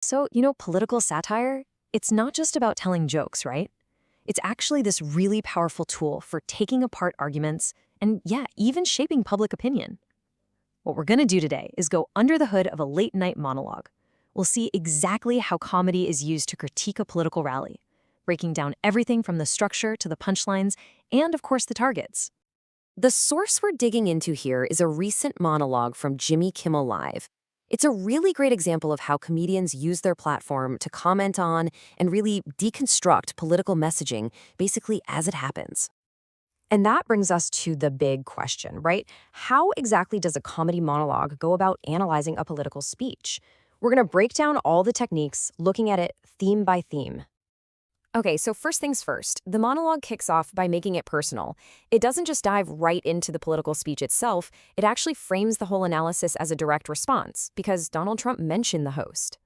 So, political satire, it's not just about telling jokes, right? It's actually this really powerful tool for taking apart arguments and, yeah, even shaping public opinion. What we're going to do today is go under the hood of a late-night monologue. We'll see exactly how comedy is used to critique a political rally, breaking down everything from the structure to the punchlines and, of course, the targets. The source we're digging into here is a recent monologue from Jimmy Kimmel Live. It's a really great example of how comedians use their platform to comment on and really deconstruct political messaging, basically as it happens. And that brings us to the big question, right? How exactly does a comedy monologue go about analyzing a political speech? We're going to break down all the techniques, looking at it theme by theme. Okay, so first things first, the monologue kicks off by making it personal. It doesn't just dive right into the political speech itself, it actually frames the whole analysis as a direct response, because Donald Trump mentioned the host.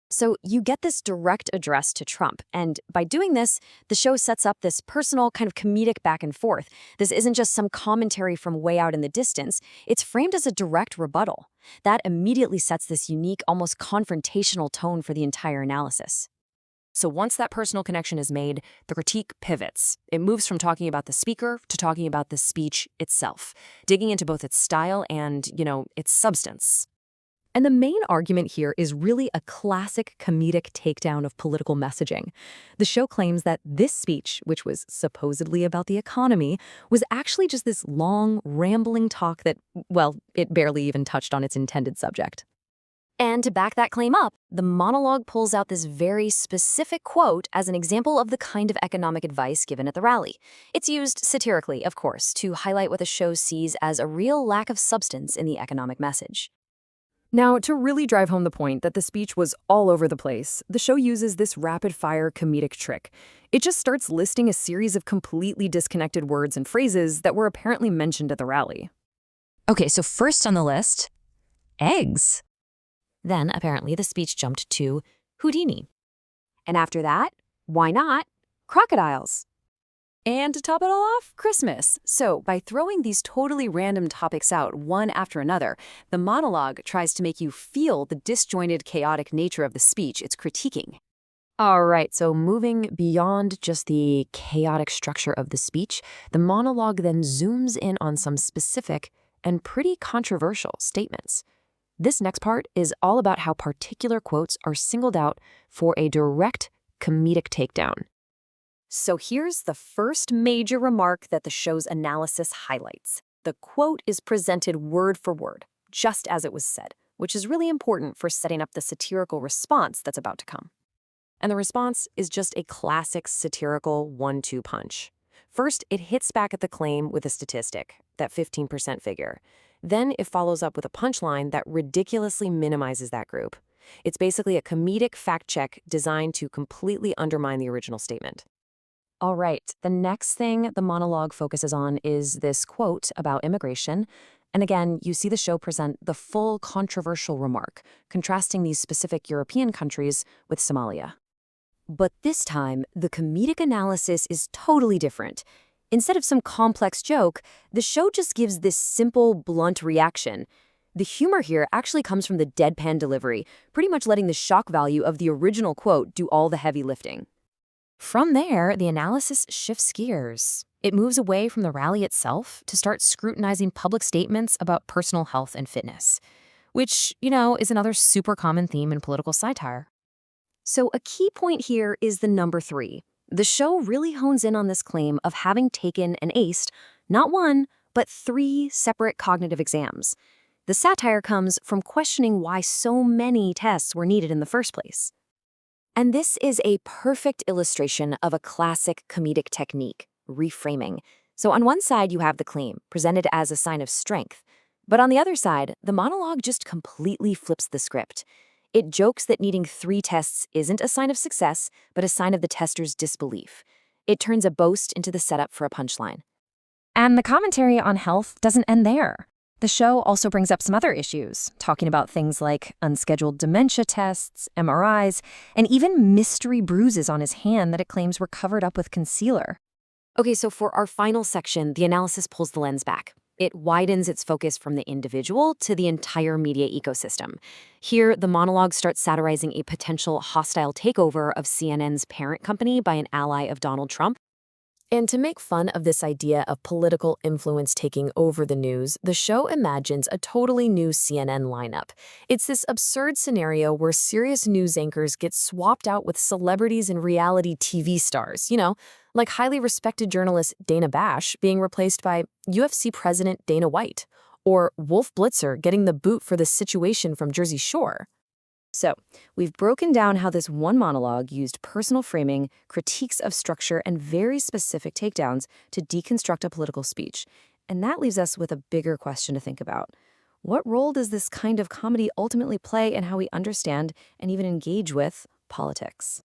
So you get this direct address to Trump, and by doing this, the show sets up this personal kind of comedic back and forth. This isn't just some commentary from way out in the distance, it's framed as a direct rebuttal. That immediately sets this unique, almost confrontational tone for the entire analysis. So once that personal connection is made, the critique pivots. It moves from talking about the speaker to talking about the speech itself, digging into both its style and, its substance. And the main argument here is really a classic comedic takedown of political messaging. The show claims that this speech, which was supposedly about the economy, was actually just this long, rambling talk that, well, it barely even touched on its intended subject. And to back that claim up, the monologue pulls out this very specific quote as an example of the kind of economic advice given at the rally. It's used satirically, of course, to highlight what the show sees as a real lack of substance in the economic message. Now, to really drive home the point that the speech was all over the place, the show uses this rapid-fire comedic trick. It just starts listing a series of completely disconnected words and phrases that were apparently mentioned at the rally. Okay, so first on the list, eggs. Then, apparently, the speech jumped to Houdini. And after that, why not, crocodiles. And to top it all off, Christmas. So, by throwing these totally random topics out one after another, the monologue tries to make you feel the disjointed, chaotic nature of the speech it's critiquing. All right, so moving beyond just the chaotic structure of the speech, the monologue then zooms in on some specific and pretty controversial statements. This next part is all about how particular quotes are singled out for a direct comedic takedown. So here's the first major remark that the show's analysis highlights. The quote is presented word for word, just as it was said, which is really important for setting up the satirical response that's about to come. And the response is just a classic satirical 1-2 punch. First, it hits back at the claim with a statistic, that 15% figure. Then it follows up with a punchline that ridiculously minimizes that group. It's basically a comedic fact check designed to completely undermine the original statement. All right, the next thing the monologue focuses on is this quote about immigration. And again, you see the show present the full controversial remark, contrasting these specific European countries with Somalia. But this time, the comedic analysis is totally different. Instead of some complex joke, the show just gives this simple, blunt reaction. The humor here actually comes from the deadpan delivery, pretty much letting the shock value of the original quote do all the heavy lifting. From there, the analysis shifts gears. It moves away from the rally itself to start scrutinizing public statements about personal health and fitness, which, is another super common theme in political satire. So a key point here is the number 3. The show really hones in on this claim of having taken and aced not 1, but 3 separate cognitive exams. The satire comes from questioning why so many tests were needed in the first place. And this is a perfect illustration of a classic comedic technique, reframing. So on one side, you have the claim, presented as a sign of strength. But on the other side, the monologue just completely flips the script. It jokes that needing 3 tests isn't a sign of success, but a sign of the tester's disbelief. It turns a boast into the setup for a punchline. And the commentary on health doesn't end there. The show also brings up some other issues, talking about things like unscheduled dementia tests, MRIs, and even mystery bruises on his hand that it claims were covered up with concealer. Okay, so for our final section, the analysis pulls the lens back. It widens its focus from the individual to the entire media ecosystem. Here, the monologue starts satirizing a potential hostile takeover of CNN's parent company by an ally of Donald Trump. And to make fun of this idea of political influence taking over the news, the show imagines a totally new CNN lineup. It's this absurd scenario where serious news anchors get swapped out with celebrities and reality TV stars, like highly respected journalist Dana Bash being replaced by UFC president Dana White, or Wolf Blitzer getting the boot for the Situation from Jersey Shore. So, we've broken down how this one monologue used personal framing, critiques of structure, and very specific takedowns to deconstruct a political speech. And that leaves us with a bigger question to think about. What role does this kind of comedy ultimately play in how we understand and even engage with politics?